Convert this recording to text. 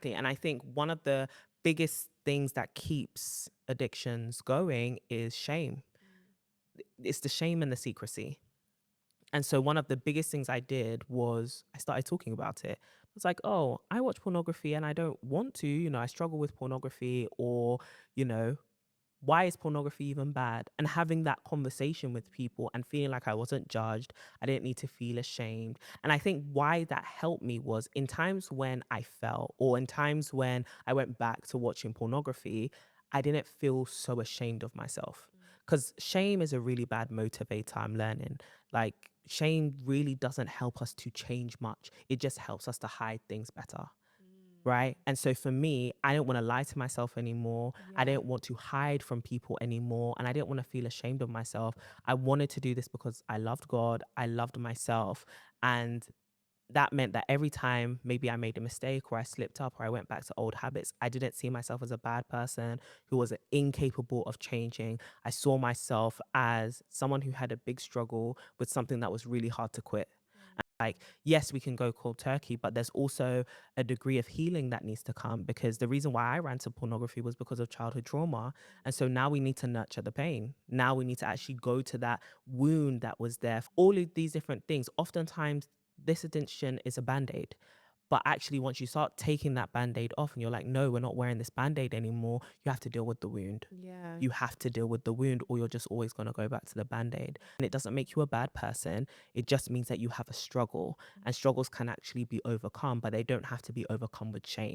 exactly. And I think one of the biggest things that keeps addictions going is shame. It's the shame and the secrecy. And so one of the biggest things I did was I started talking about it. I was like, oh, I watch pornography and I don't want to, I struggle with pornography, or, you know, why is pornography even bad? And having that conversation with people and feeling like I wasn't judged, I didn't need to feel ashamed. And I think why that helped me was in times when I fell, or in times when I went back to watching pornography, I didn't feel so ashamed of myself. Because shame is a really bad motivator, I'm learning. Like, shame really doesn't help us to change much, it just helps us to hide things better. Right. And so for me, I didn't want to lie to myself anymore. I Yeah. didn't want to hide from people anymore. And I didn't want to feel ashamed of myself. I wanted to do this because I loved God. I loved myself. And that meant that every time maybe I made a mistake or I slipped up or I went back to old habits, I didn't see myself as a bad person who was incapable of changing. I saw myself as someone who had a big struggle with something that was really hard to quit. Like, yes, we can go cold turkey, but there's also a degree of healing that needs to come, because the reason why I ran to pornography was because of childhood trauma. And so now we need to nurture the pain. Now we need to actually go to that wound that was there. All of these different things. Oftentimes, this addiction is a band-aid. But actually, once you start taking that band-aid off and you're like, no, we're not wearing this band-aid anymore, you have to deal with the wound. Yeah. You have to deal with the wound, or you're just always going to go back to the band-aid. And it doesn't make you a bad person. It just means that you have a struggle, and struggles can actually be overcome, but they don't have to be overcome with shame.